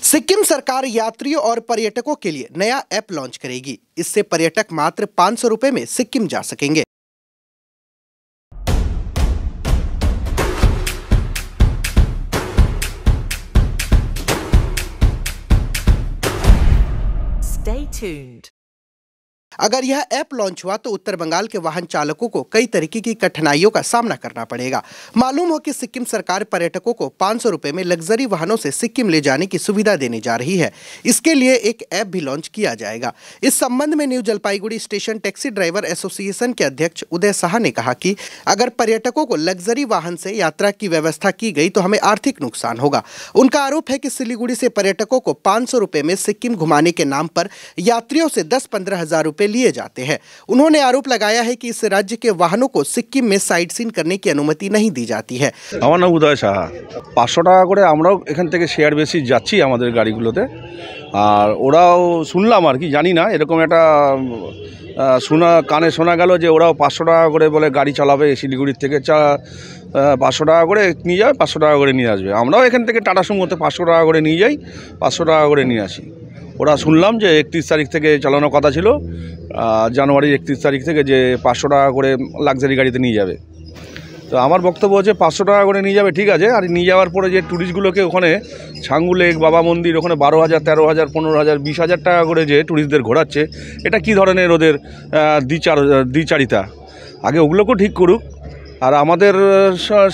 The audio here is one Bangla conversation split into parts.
सिक्किम सरकार यात्रियों और पर्यटकों के लिए नया ऐप लॉन्च करेगी। इससे पर्यटक मात्र 500 रुपए में सिक्किम जा सकेंगे। Stay tuned. अगर यह ऐप लॉन्च हुआ तो उत्तर बंगाल के वाहन चालकों को कई तरीके की कठिनाइयों का सामना करना पड़ेगा। मालूम हो कि सिक्किम सरकार पर्यटकों को 500 रुपए में लग्जरी वाहनों से सिक्किम ले जाने की सुविधा देने जा रही है। इसके लिए एक ऐप भी लॉन्च किया जाएगा। इस संबंध में new Jalpaiguri station taxi driver association के अध्यक्ष उदय साहा ने कहा कि अगर पर्यटकों को लग्जरी वाहन से यात्रा की व्यवस्था की गई तो हमें आर्थिक नुकसान होगा। उनका आरोप है कि सिलीगुड़ी से पर्यटकों को 500 रुपए में सिक्किम घुमाने के नाम पर यात्रियों से 10-15 हजार रुपए लिए जाते हैं। उन्होंने आरोप लगाया है कि इस राज्य के वाहनों को सिक्किम में साइट सीन करने की अनुमति नहीं दी जाती है। আমার নাম উদয় সাহা। 500 টাকা করে আমরাও এখান থেকে শেয়ার বেসিস যাচ্ছি আমাদের গাড়িগুলোতে। আর ওরাও শুনলাম আর কি, জানি না, এরকম একটা কানে শোনা গেল যে ওরাও 500 টাকা করে বলে গাড়ি চালাবে শিলিগুড়ির থেকে 500 টাকা করে নিয়ে যাবে, 500 টাকা করে নিয়ে আসবে। আমরাও এখান থেকে টাটা সুমোতে 500 টাকা করে নিয়ে যাই, 500 টাকা করে নিয়ে আসি। ওরা শুনলাম যে 31 তারিখ থেকে চালানোর কথা ছিল, জানুয়ারির 31 তারিখ থেকে যে 500 টাকা করে লাক্সারি গাড়িতে নিয়ে যাবে। তো আমার বক্তব্য হচ্ছে 500 টাকা করে নিয়ে যাবে, ঠিক আছে। আর নিয়ে যাওয়ার পরে যে ট্যুরিস্টগুলোকে ওখানে ছাঙ্গু লেক, বাবা মন্দির, ওখানে 12,000, 13,000, 15,000, 20,000 টাকা করে যে ট্যুরিস্টদের ঘোরাচ্ছে, এটা কি ধরনের ওদের দ্বিচারিতা? আগে ওগুলোকেও ঠিক করুক। আর আমাদের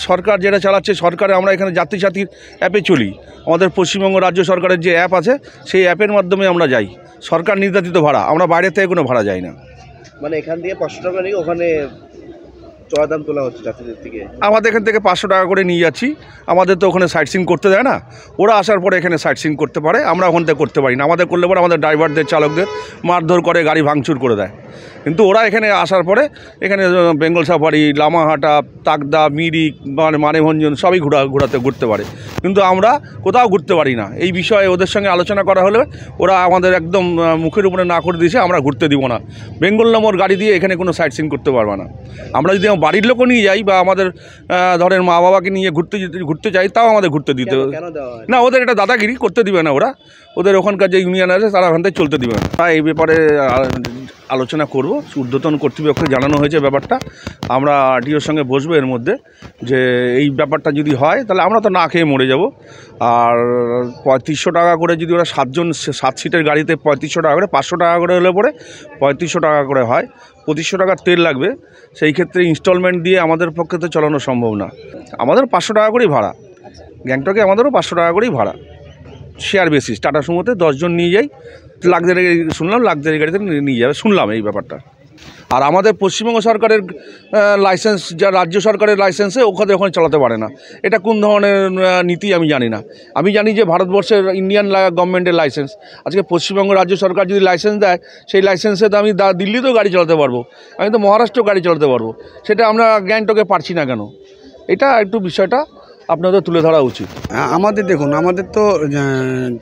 সরকার যেটা চালাচ্ছে, সরকারে আমরা এখানে যাত্রী সাথীর অ্যাপে চলি। আমাদের পশ্চিমবঙ্গ রাজ্য সরকারের যে অ্যাপ আছে সেই অ্যাপের মাধ্যমে আমরা যাই। সরকার নির্ধারিত ভাড়া, আমরা বাইরে থেকে কোনো ভাড়া যাই না। মানে এখান থেকে 500 টাকা নিয়ে ওখানে চড়া দাম তোলা হচ্ছে যাত্রীদের থেকে। আমাদের এখান থেকে 500 টাকা করে নিয়ে যাচ্ছি। আমাদের তো ওখানে সাইট সিন করতে দেয় না। ওরা আসার পরে এখানে সাইট সিন করতে পারে, আমরা ওখান থেকে করতে পারি না। আমাদের করলে পরে আমাদের ড্রাইভারদের, চালকদের মারধর করে, গাড়ি ভাঙচুর করে দেয়। কিন্তু ওরা এখানে আসার পরে এখানে বেঙ্গল সাফারি, লামাহাটা, তাকদা, মিরিক, মানেভঞ্জন সবই ঘুরতে পারে। কিন্তু আমরা কোথাও ঘুরতে পারি না। এই বিষয়ে ওদের সঙ্গে আলোচনা করা হলে ওরা আমাদের একদম মুখের উপরে না করে দিয়েছে, আমরা ঘুরতে দিব না। বেঙ্গল নম্বর গাড়ি দিয়ে এখানে কোনো সাইট সিন করতে পারবে না। আমরা যদি বাড়ির লোকও নিয়ে যাই বা আমাদের ধরেন মা বাবাকে নিয়ে ঘুরতে চাই, তাও আমাদের ঘুরতে দিতে না। ওদের এটা দাদাগিরি, করতে দিবে না ওরা। ওদের ওখানকার যে ইউনিয়ন আছে তারা ওখান থেকে চলতে দিবে না। এই ব্যাপারে আলোচনা করব। ঊর্ধ্বতন কর্তৃপক্ষকে জানানো হয়েছে ব্যাপারটা। আমরা আরটিওর সঙ্গে বসবো এর মধ্যে, যে এই ব্যাপারটা যদি হয় তাহলে আমরা তো না খেয়ে মরে যাব। আর 3500 টাকা করে যদি ওরা 7 সিটের গাড়িতে 3500 টাকা করে, 500 টাকা করে হলে পরে 3500 টাকা করে হয়। 2500 টাকার তেল লাগবে। সেই ক্ষেত্রে ইনস্টলমেন্ট দিয়ে আমাদের পক্ষে তো চালানো সম্ভব না। আমাদের 500 টাকা করেই ভাড়া। গ্যাংটকে আমাদেরও 500 টাকা করেই ভাড়া, শেয়ার বেসিস। টাটা সুমোতে 10 জন নিয়ে যাই, লাক্সারি শুনলাম লাক্সারি গাড়িতে নিয়ে যাবে, শুনলাম এই ব্যাপারটা। আর আমাদের পশ্চিমবঙ্গ সরকারের লাইসেন্স, যা রাজ্য সরকারের লাইসেন্সে ওখানে চালাতে পারে না। এটা কোন ধরনের নীতি আমি জানি না। আমি জানি যে ভারতবর্ষের ইন্ডিয়ান গভর্নমেন্টের লাইসেন্স। আজকে পশ্চিমবঙ্গ রাজ্য সরকার যদি লাইসেন্স দেয়, সেই লাইসেন্সে তো আমি দিল্লিতেও গাড়ি চালাতে পারবো, আমি তো মহারাষ্ট্রেও গাড়ি চালাতে পারবো। সেটা আমরা গ্যাংটকে পারছি না কেন? এটা একটু বিষয়টা আপনাদের তুলে ধরা উচিত। আমাদের দেখুন, আমাদের তো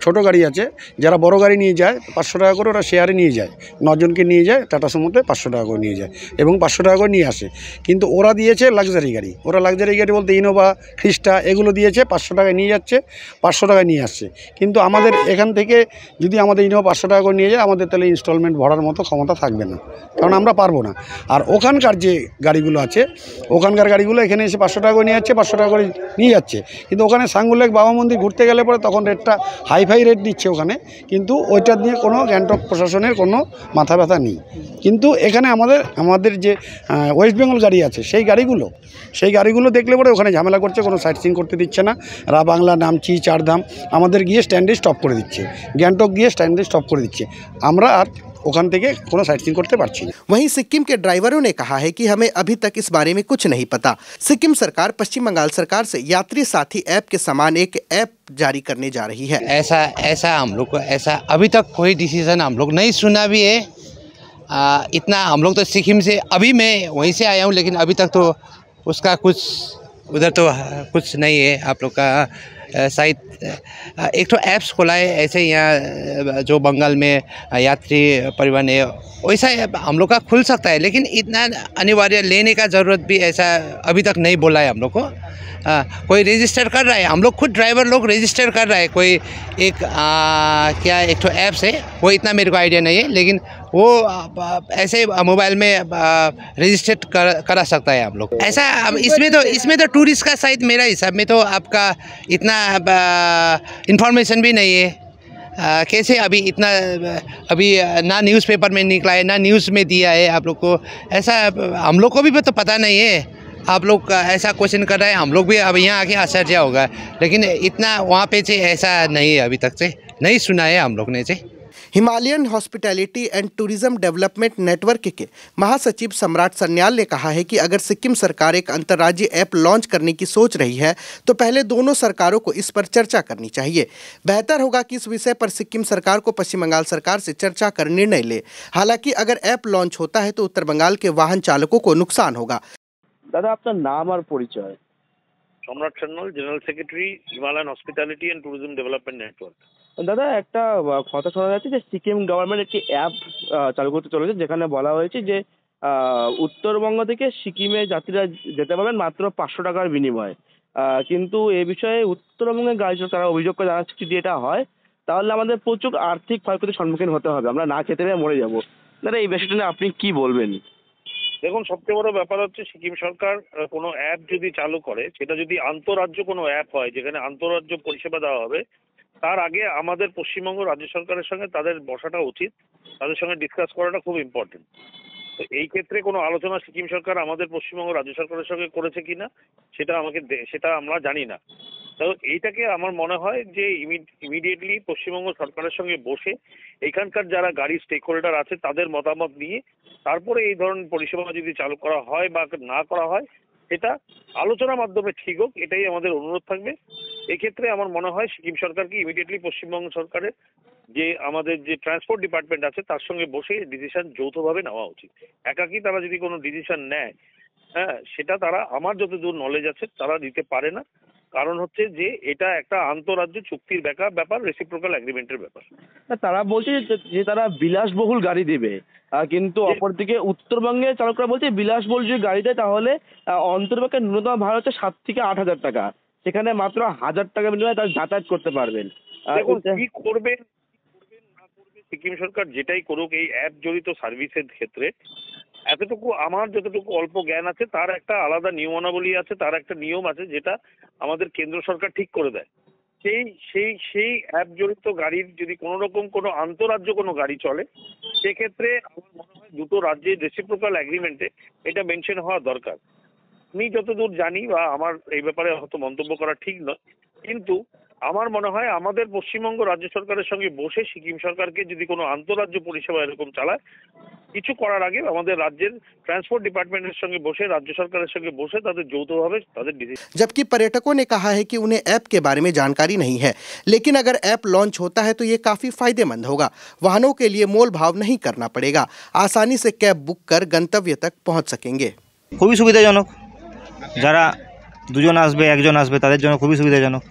ছোট গাড়ি আছে, যারা বড় গাড়ি নিয়ে যায় 500 টাকা করে ওরা শেয়ারে নিয়ে যায়। 9 জনকে নিয়ে যায় টাটা সুমোতে 500 টাকা করে নিয়ে যায় এবং 500 টাকা করে নিয়ে আসে। কিন্তু ওরা দিয়েছে লাক্সারি গাড়ি। ওরা লাক্সারি গাড়ি বলতে ইনোভা, ক্রিস্টা এগুলো দিয়েছে, 500 টাকায় নিয়ে যাচ্ছে, 500 টাকায় নিয়ে আসছে। কিন্তু আমাদের এখান থেকে যদি আমাদের ইনোভা 500 টাকা করে নিয়ে যায়, আমাদের তাহলে ইনস্টলমেন্ট ভরার মতো ক্ষমতা থাকবে না, কারণ আমরা পারবো না। আর ওখানকার যে গাড়িগুলো আছে, ওখানকার গাড়িগুলো এখানে এসে 500 টাকা করে নিয়ে যাচ্ছে, 500 টাকা করে নিয়ে যাচ্ছে। কিন্তু ওখানে ছাঙ্গু লেক, বাবা মন্দির ঘুরতে গেলে পরে তখন রেটটা হাইফাই রেট দিচ্ছে ওখানে। কিন্তু ওইটা নিয়ে কোনো গ্যাংটক প্রশাসনের কোনো মাথা ব্যথা নেই। কিন্তু এখানে আমাদের যে ওয়েস্ট বেঙ্গল গাড়ি আছে, সেই গাড়িগুলো দেখলে পরে ওখানে ঝামেলা করছে, কোনো সাইট সিন করতে দিচ্ছে না। বাংলা, নামচি, চারধাম আমাদের গিয়ে স্ট্যান্ডে স্টপ করে দিচ্ছে, গ্যাংটক গিয়ে স্ট্যান্ডে স্টপ করে দিচ্ছে। আমরা আর ওখান থেকে কোনো साइट सीइंग करते पारছি না। वहीं सिक्किम के ड्राइवरों ने कहा है कि हमें अभी तक इस बारे में कुछ नहीं पता। सिक्किम सरकार पश्चिम बंगाल सरकार से यात्री साथी ऐप के समान एक ऐप जारी करने जा रही है। ऐसा हम लोग को अभी तक कोई डिसीजन हम लोग नहीं सुना भी है। इतना हम लोग तो सिक्किम से, अभी मैं वहीं से आया हूँ, लेकिन अभी तक तो उसका कुछ उधर तो कुछ नहीं है। आप लोग का शायद एक तो ऐप्स खोला है ऐसे यहाँ जो बंगाल में यात्री परिवहन है वैसा हम लोग का खुल सकता है, लेकिन इतना अनिवार्य लेने का ज़रूरत भी ऐसा अभी तक नहीं बोला है हम लोग को। कोई रजिस्टर कर रहा है, हम लोग खुद ड्राइवर लोग रजिस्टर कर रहा है, कोई एक क्या एक तो ऐप्स है वो इतना मेरे को आइडिया नहीं है, लेकिन वो ऐसे मोबाइल में रजिस्टर करा सकता है हम लोग ऐसा। अब इसमें तो टूरिस्ट का शायद मेरा हिसाब में तो आपका इतना इंफॉर्मेशन भी नहीं है। कैसे अभी इतना अभी ना न्यूज़पेपर में निकला है ना न्यूज़ में दिया है आप लोग को, ऐसा हम लोग को भी तो पता नहीं है। आप लोग ऐसा क्वेश्चन कर रहे हैं, हम लोग भी अब यहाँ आके आश्चर्य होगा, लेकिन इतना वहाँ पे से ऐसा नहीं है, अभी तक से नहीं सुना है हम लोग ने से। Himalayan hospitality and tourism development network के महासचिव सम्राट सन्याल ने कहा है कि अगर सिक्किम सरकार एक अंतर्राज्यीय ऐप लॉन्च करने की सोच रही है तो पहले दोनों सरकारों को इस पर चर्चा करनी चाहिए। बेहतर होगा कि इस विषय पर सिक्किम सरकार को पश्चिम बंगाल सरकार से चर्चा कर निर्णय ले। हालांकि अगर ऐप लॉन्च होता है तो उत्तर बंगाल के वाहन चालकों को नुकसान होगा। দাদা আপনার নাম আর পরিচয়? সম্রাট Sanyal, general secretary, Himalayan hospitality and tourism development network. দাদা একটা কথা শোনা যাচ্ছে যে সিকিম গভর্নমেন্ট একটি অ্যাপ চালু করতে চলেছে, যেখানে বলা হয়েছে যে উত্তরবঙ্গ থেকে সিকিমে যাত্রীরা যেতে পারবেন মাত্র 500 টাকার বিনিময়ে। কিন্তু এ বিষয়ে উত্তরবঙ্গের গাড়ি চালক তারা অভিযোগ করে জানাচ্ছে যদি এটা হয় তাহলে আমাদের প্রচুর আর্থিক ক্ষয়ক্ষতির সম্মুখীন হতে হবে, আমরা না খেতে পেয়ে মরে যাবো। দাদা এই বিষয়টা নিয়ে আপনি কি বলবেন? দেখুন, সবচেয়ে বড় ব্যাপার হচ্ছে সিকিম সরকার কোনো অ্যাপ যদি চালু করে, সেটা যদি আন্তঃরাজ্য কোনো অ্যাপ হয় যেখানে আন্তঃরাজ্য পরিষেবা দেওয়া হবে, তার আগে আমাদের পশ্চিমবঙ্গ রাজ্য সরকারের সঙ্গে তাদের বসাটা উচিত, তাদের সঙ্গে ডিসকাস করাটা খুব ইম্পর্টেন্ট। তো এই ক্ষেত্রে কোনো আলোচনা সিকিম সরকার আমাদের পশ্চিমবঙ্গ রাজ্য সরকারের সঙ্গে করেছে কিনা সেটা আমরা জানি না। তো এইটাকে আমার মনে হয় যে ইমিডিয়েটলি পশ্চিমবঙ্গ সরকারের সঙ্গে বসে এখানকার যারা গাড়ি স্টেক হোল্ডার আছে তাদের মতামত নিয়ে তারপরে এই ধরনের পরিষেবা যদি চালু করা হয় বা না করা হয় সেটা আলোচনার মাধ্যমে ঠিক হোক, এটাই আমাদের অনুরোধ থাকবে। এক্ষেত্রে আমার মনে হয় সিকিম সরকারকে ইমিডিয়েটলি পশ্চিমবঙ্গ সরকারের যে আমাদের যে ট্রান্সপোর্ট ডিপার্টমেন্ট আছে তার সঙ্গে বসে ডিসিশন যৌথভাবে নেওয়া উচিত। একাকি তারা যদি কোনো ডিসিশন নেয়, হ্যাঁ, সেটা তারা আমার যতদূর নলেজ আছে তারা দিতে পারে না। কারণ হচ্ছে যে এটা একটা আন্তঃরাজ্য চুক্তির ব্যাপার, রেসিপ্রোকাল এগ্রিমেন্টের ব্যাপার। তারা বলছে যে তারা বিলাসবহুল গাড়ি দেবে, কিন্তু অপরদিকে উত্তরবঙ্গের চালকরা বলছে বিলাসবহুল যদি গাড়ি দেয় তাহলে অন্তর্পক্ষে ন্যূনতম ভাড়া হচ্ছে 7 থেকে 8,000 টাকা, সেখানে মাত্র 1,000 টাকা বিনিময়ে তারা যাতায়াত করতে পারবেন। দেখুন কি করবেন না করবে সিকিম সরকার যেটাই করুক এই অ্যাপ জড়িত সার্ভিসের ক্ষেত্রে এতটুকু আমার যতটুকু অল্প জ্ঞান আছে তার একটা আলাদা নিয়মাবলী আছে, তার একটা নিয়ম আছে যেটা আমাদের কেন্দ্র সরকার ঠিক করে দেয়। সেই অ্যাপ জড়িত গাড়ির যদি কোনো রকম কোনো আন্তঃরাজ্য কোনো গাড়ি চলে সেক্ষেত্রে আমার মনে হয় দুটো রাজ্যের রেসিপ্রোকাল এগ্রিমেন্টে এটা মেনশন হওয়া দরকার। আমি যতদূর জানি বা আমার এই ব্যাপারে হয়তো মন্তব্য করা ঠিক নয়, কিন্তু আমার মনে হয় আমাদের পশ্চিমবঙ্গ রাজ্য সরকারের সঙ্গে বসে সিকিম সরকারকে যদি কোনো আন্তঃরাজ্য পরিষেবা এরকম চালায় কিছু করার আগে আমাদের राज्य ट्रांसपोर्ट डिपार्टमेंट संगे बसे राज्य सरकार संगे बसे ताদের যৌথভাবে তাদের ডিসিশন। जबकि पर्यटकों ने कहा है कि उन्हें ऐप के बारे में जानकारी नहीं है, लेकिन अगर ऐप लॉन्च होता है तो ये काफी फायदेमंद होगा। वाहनों के लिए मोल भाव नहीं करना पड़ेगा, आसानी से कैब बुक कर गंतव्य तक पहुंच सकेंगे। খুবই সুবিধাজনক, যারা দুজন আসবে একজন আসবে তাদের জন্য খুবই সুবিধাজনক।